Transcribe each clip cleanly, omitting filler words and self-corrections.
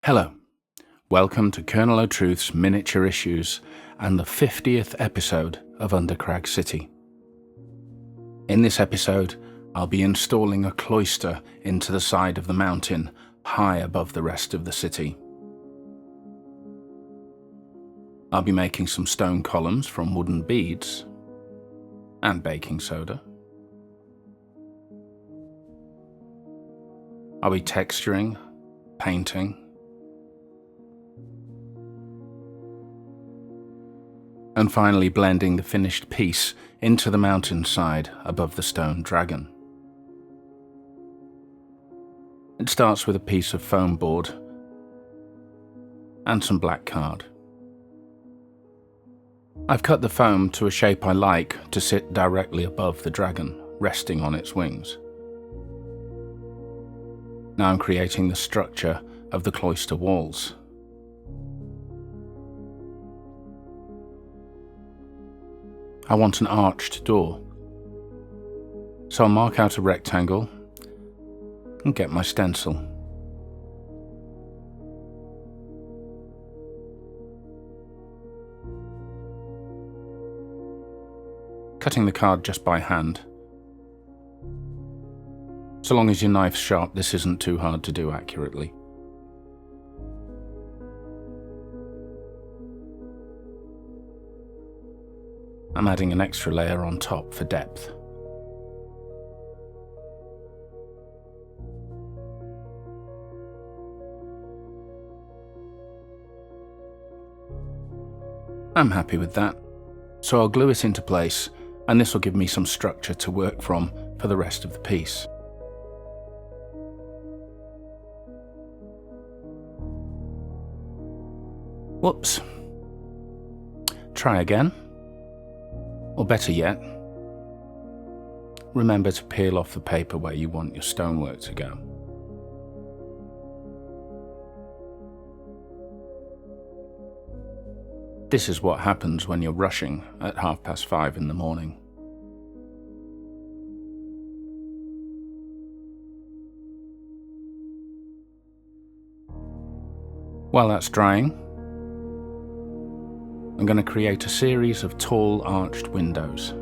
Hello, welcome to Colonel O'Truth's Miniature Issues and the 50th episode of Undercrag City. In this episode, I'll be installing a cloister into the side of the mountain, high above the rest of the city. I'll be making some stone columns from wooden beads and baking soda. I'll be texturing, painting, and finally blending the finished piece into the mountainside above the stone dragon. It starts with a piece of foam board and some black card. I've cut the foam to a shape I like to sit directly above the dragon, resting on its wings. Now I'm creating the structure of the cloister walls. I want an arched door, so I'll mark out a rectangle and get my stencil. Cutting the card just by hand. So long as your knife's sharp, this isn't too hard to do accurately. I'm adding an extra layer on top for depth. I'm happy with that, so I'll glue it into place, and this will give me some structure to work from for the rest of the piece. Whoops. Try again. Or better yet, remember to peel off the paper where you want your stonework to go. This is what happens when you're rushing at 5:30 in the morning. While that's drying, I'm going to create a series of tall arched windows.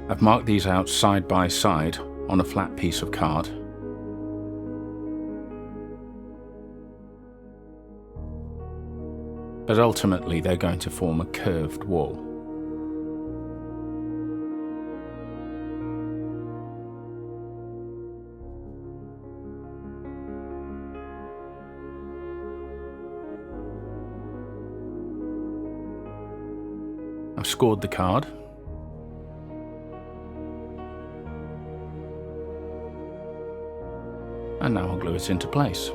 I've marked these out side by side on a flat piece of card. But ultimately they're going to form a curved wall. I've scored the card. And now I'll glue it into place.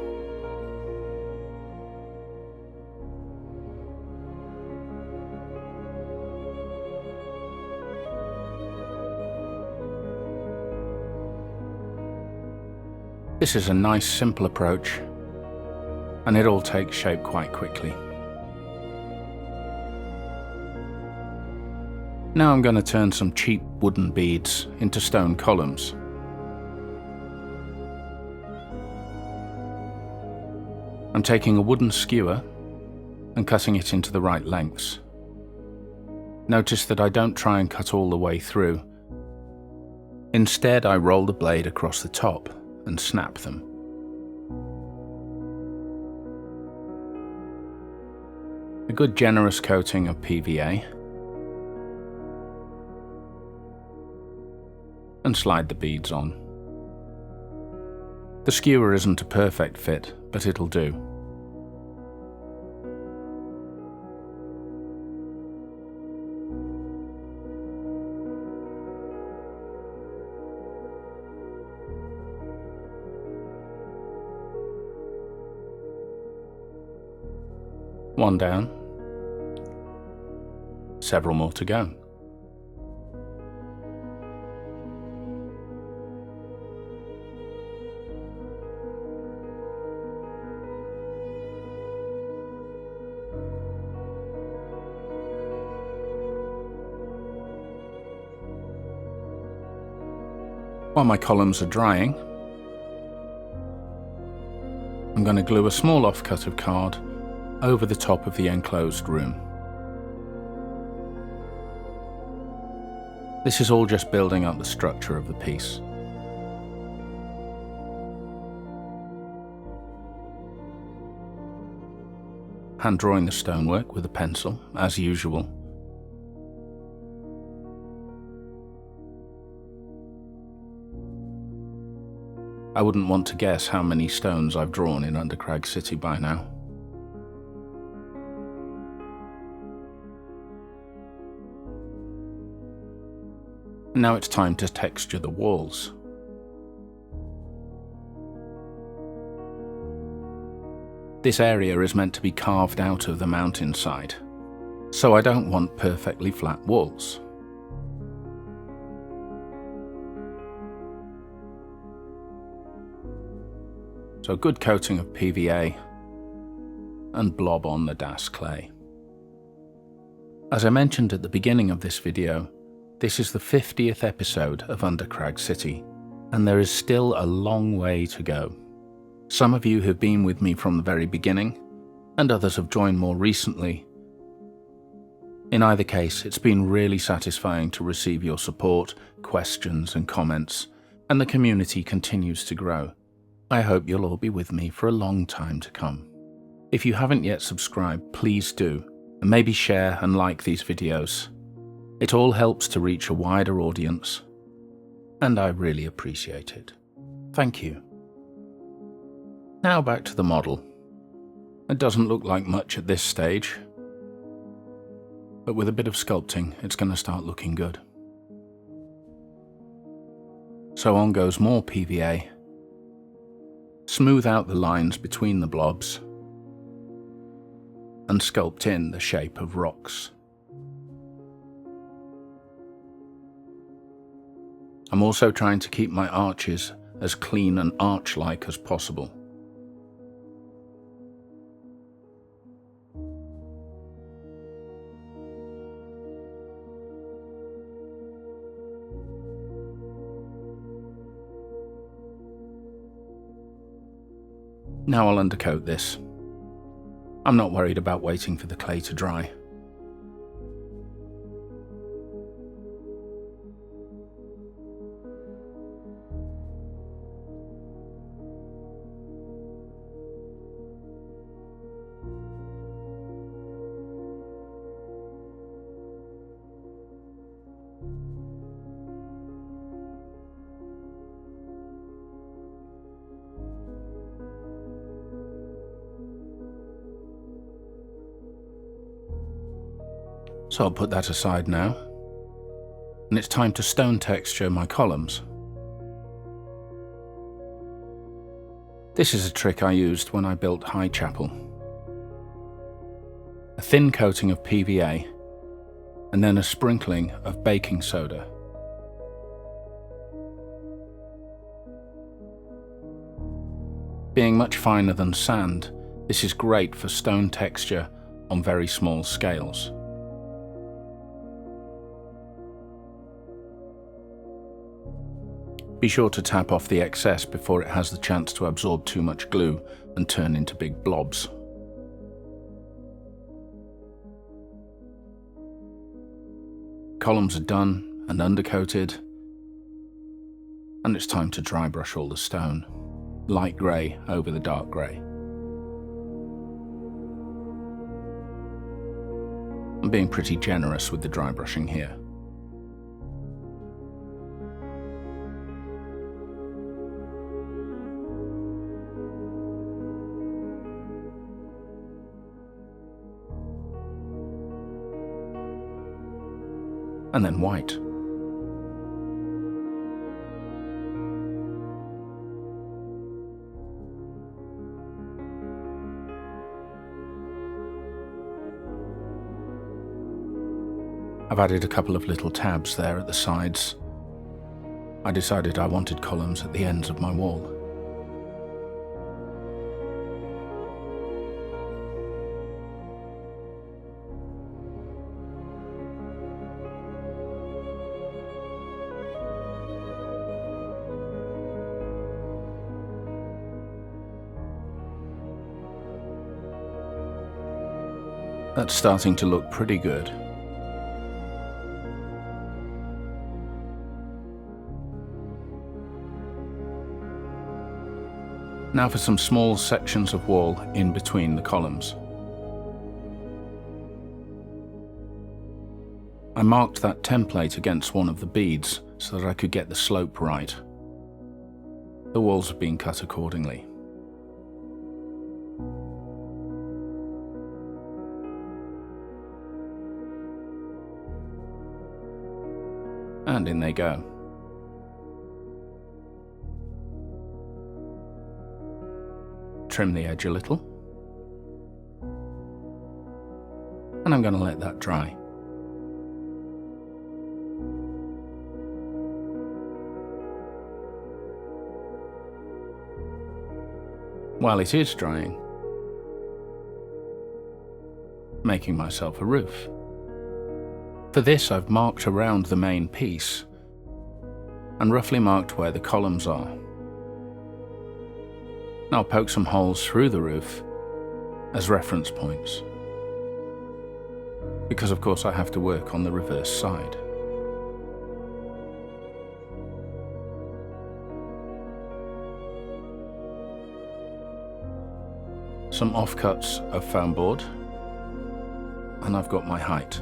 This is a nice, simple approach, and it all takes shape quite quickly. Now I'm going to turn some cheap wooden beads into stone columns. I'm taking a wooden skewer and cutting it into the right lengths. Notice that I don't try and cut all the way through. Instead, I roll the blade across the top and snap them. A good generous coating of PVA. And slide the beads on. The skewer isn't a perfect fit, but it'll do. One down. Several more to go. While my columns are drying, I'm going to glue a small offcut of card over the top of the enclosed room. This is all just building up the structure of the piece. Hand drawing the stonework with a pencil, as usual. I wouldn't want to guess how many stones I've drawn in Undercrag City by now. Now it's time to texture the walls. This area is meant to be carved out of the mountainside, so I don't want perfectly flat walls. So a good coating of PVA and blob on the DAS clay. As I mentioned at the beginning of this video, this is the 50th episode of Undercrag City, and there is still a long way to go. Some of you have been with me from the very beginning, and others have joined more recently. In either case, it's been really satisfying to receive your support, questions and comments, and the community continues to grow. I hope you'll all be with me for a long time to come. If you haven't yet subscribed, please do, and maybe share and like these videos. It all helps to reach a wider audience, and I really appreciate it. Thank you. Now back to the model. It doesn't look like much at this stage, but with a bit of sculpting, it's going to start looking good. So on goes more PVA. Smooth out the lines between the blobs and sculpt in the shape of rocks. I'm also trying to keep my arches as clean and arch-like as possible. Now I'll undercoat this. I'm not worried about waiting for the clay to dry. So I'll put that aside now, and it's time to stone texture my columns. This is a trick I used when I built High Chapel. A thin coating of PVA, and then a sprinkling of baking soda. Being much finer than sand, this is great for stone texture on very small scales. Be sure to tap off the excess before it has the chance to absorb too much glue and turn into big blobs. Columns are done and undercoated, and it's time to dry brush all the stone, light grey over the dark grey. I'm being pretty generous with the dry brushing here. And then white. I've added a couple of little tabs there at the sides. I decided I wanted columns at the ends of my wall. That's starting to look pretty good. Now for some small sections of wall in between the columns. I marked that template against one of the beads so that I could get the slope right. The walls have been cut accordingly. And in they go. Trim the edge a little. And I'm going to let that dry. While it is drying, making myself a roof. For this, I've marked around the main piece and roughly marked where the columns are. Now I'll poke some holes through the roof as reference points, because of course I have to work on the reverse side. Some offcuts of foam board, and I've got my height.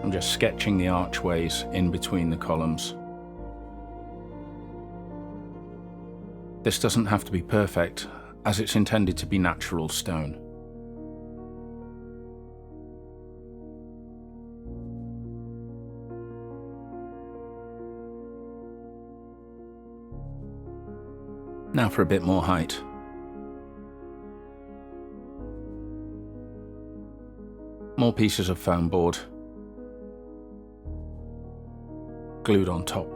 I'm just sketching the archways in between the columns. This doesn't have to be perfect, as it's intended to be natural stone. Now for a bit more height. More pieces of foam board glued on top.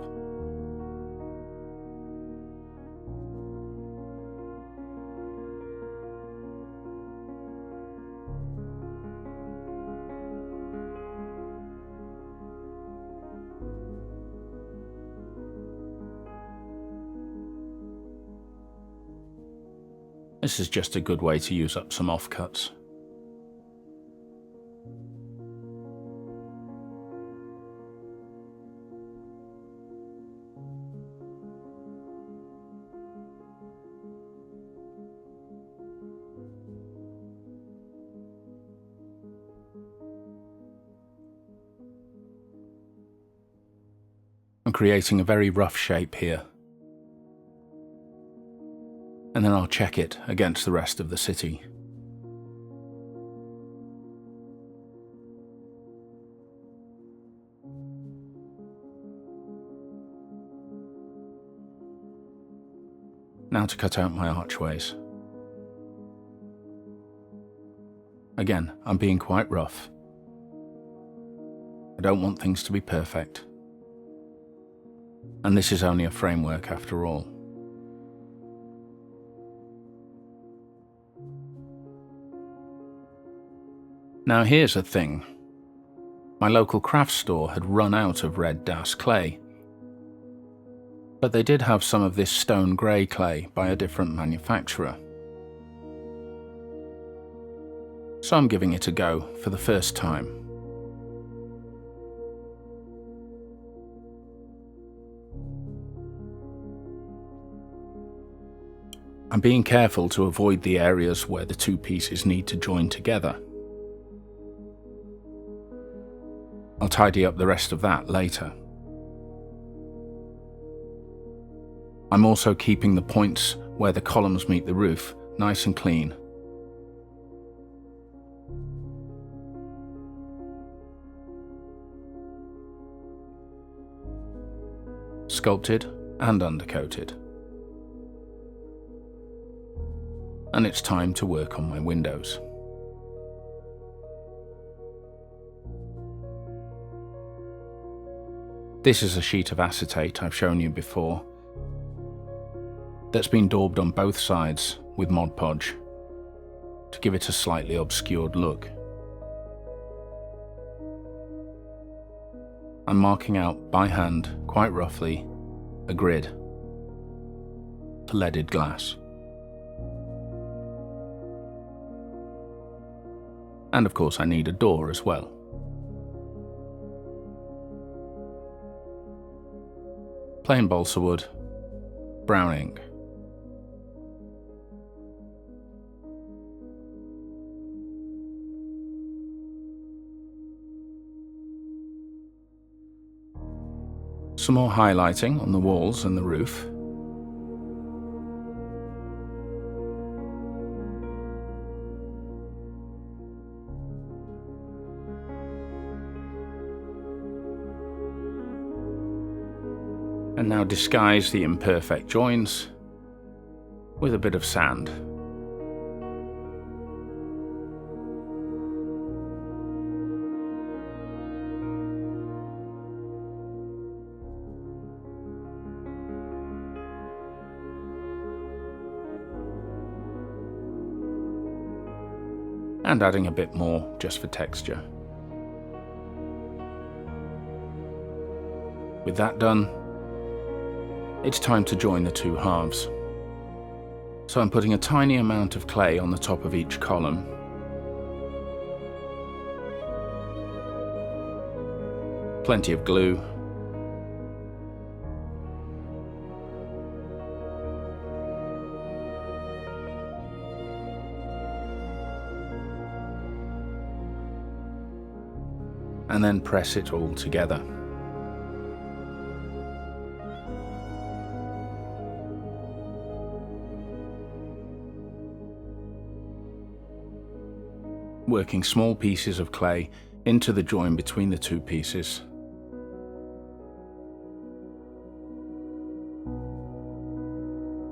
This is just a good way to use up some offcuts. I'm creating a very rough shape here, and then I'll check it against the rest of the city. Now to cut out my archways. Again, I'm being quite rough. I don't want things to be perfect. And this is only a framework after all. Now here's a thing. My local craft store had run out of red Das clay, but they did have some of this stone grey clay by a different manufacturer. So I'm giving it a go for the first time. I'm being careful to avoid the areas where the two pieces need to join together. I'll tidy up the rest of that later. I'm also keeping the points where the columns meet the roof nice and clean. Sculpted and undercoated. And it's time to work on my windows. This is a sheet of acetate I've shown you before that's been daubed on both sides with Mod Podge to give it a slightly obscured look. I'm marking out by hand, quite roughly, a grid. the leaded glass. And of course I need a door as well. Plain balsa wood, brown ink. Some more highlighting on the walls and the roof. And now disguise the imperfect joins with a bit of sand. And adding a bit more just for texture. With that done, it's time to join the two halves. So I'm putting a tiny amount of clay on the top of each column. Plenty of glue. And then press it all together. Working small pieces of clay into the join between the two pieces.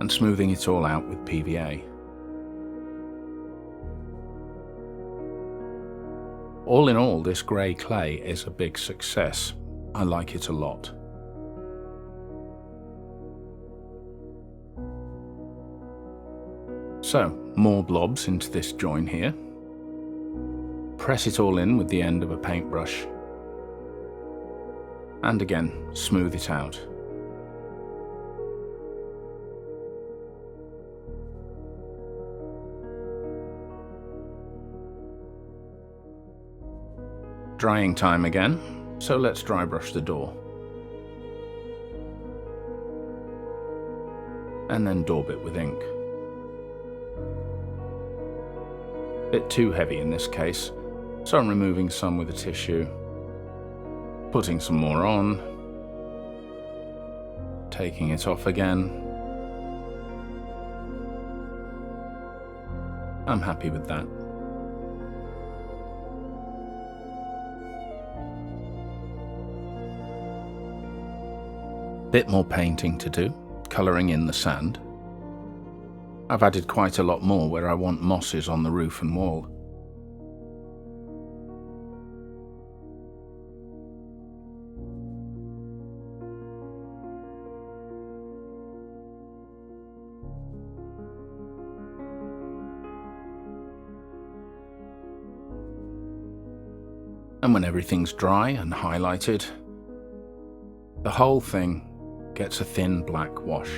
And smoothing it all out with PVA. All in all, this grey clay is a big success. I like it a lot. So, more blobs into this join here. Press it all in with the end of a paintbrush. And again, smooth it out. Drying time again, so let's dry brush the door. And then daub it with ink. Bit too heavy in this case, so I'm removing some with a tissue, putting some more on, taking it off again. I'm happy with that. Bit more painting to do, colouring in the sand. I've added quite a lot more where I want mosses on the roof and wall. And when everything's dry and highlighted, the whole thing gets a thin black wash.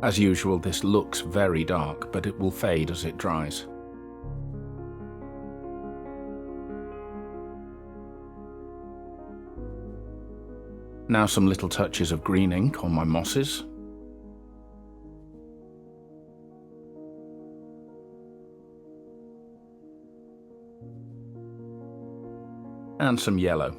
As usual, this looks very dark, but it will fade as it dries. Now some little touches of green ink on my mosses. And some yellow.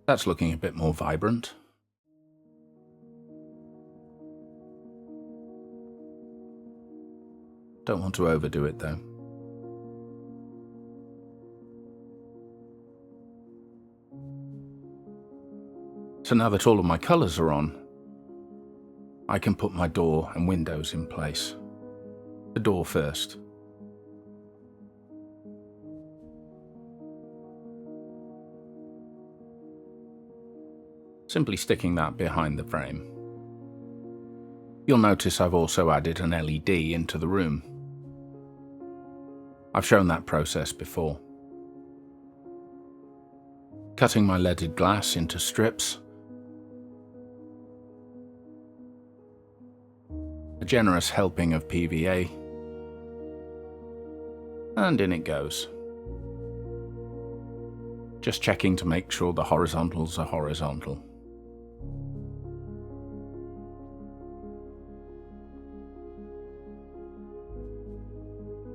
That's looking a bit more vibrant. Don't want to overdo it though. So now that all of my colours are on, I can put my door and windows in place. The door first. Simply sticking that behind the frame. You'll notice I've also added an LED into the room. I've shown that process before. Cutting my leaded glass into strips. A generous helping of PVA. And in it goes. Just checking to make sure the horizontals are horizontal.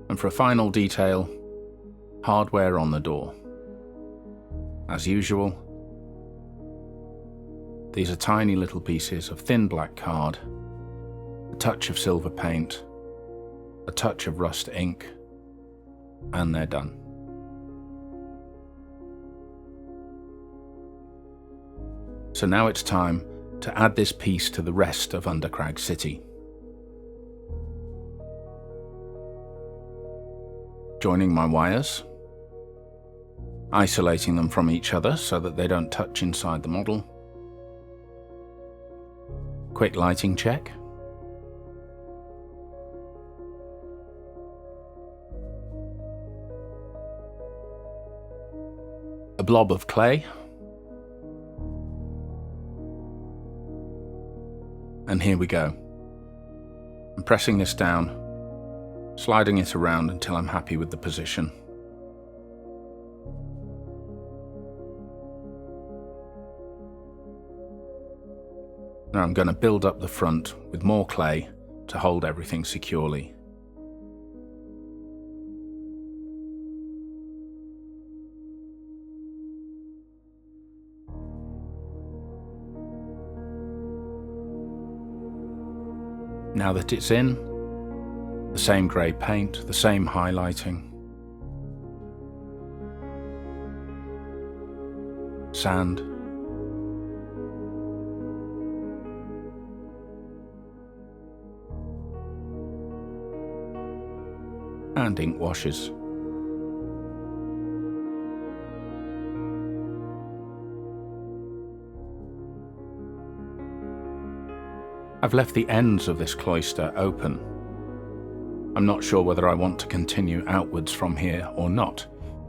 And for a final detail, hardware on the door. As usual, these are tiny little pieces of thin black card, a touch of silver paint, a touch of rust ink, and they're done. So now it's time to add this piece to the rest of Undercrag City. Joining my wires, isolating them from each other so that they don't touch inside the model. Quick lighting check. A blob of clay. And here we go. I'm pressing this down, sliding it around until I'm happy with the position. Now I'm going to build up the front with more clay to hold everything securely. Now that it's in, the same grey paint, the same highlighting, sand, and ink washes. I've left the ends of this cloister open. I'm not sure whether I want to continue outwards from here or not.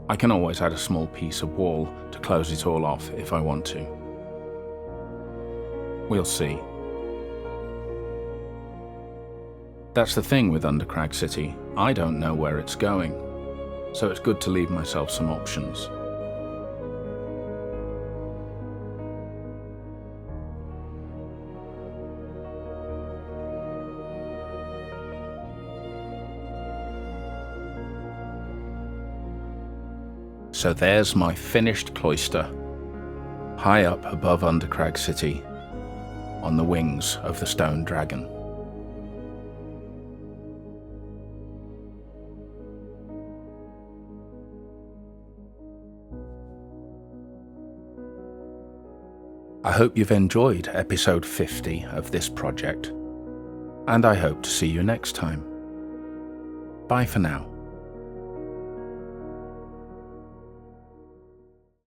I can always add a small piece of wall to close it all off if I want to. We'll see. That's the thing with Undercrag City. I don't know where it's going, so it's good to leave myself some options. So there's my finished cloister, high up above Undercrag City, on the wings of the stone dragon. I hope you've enjoyed episode 50 of this project, and I hope to see you next time. Bye for now.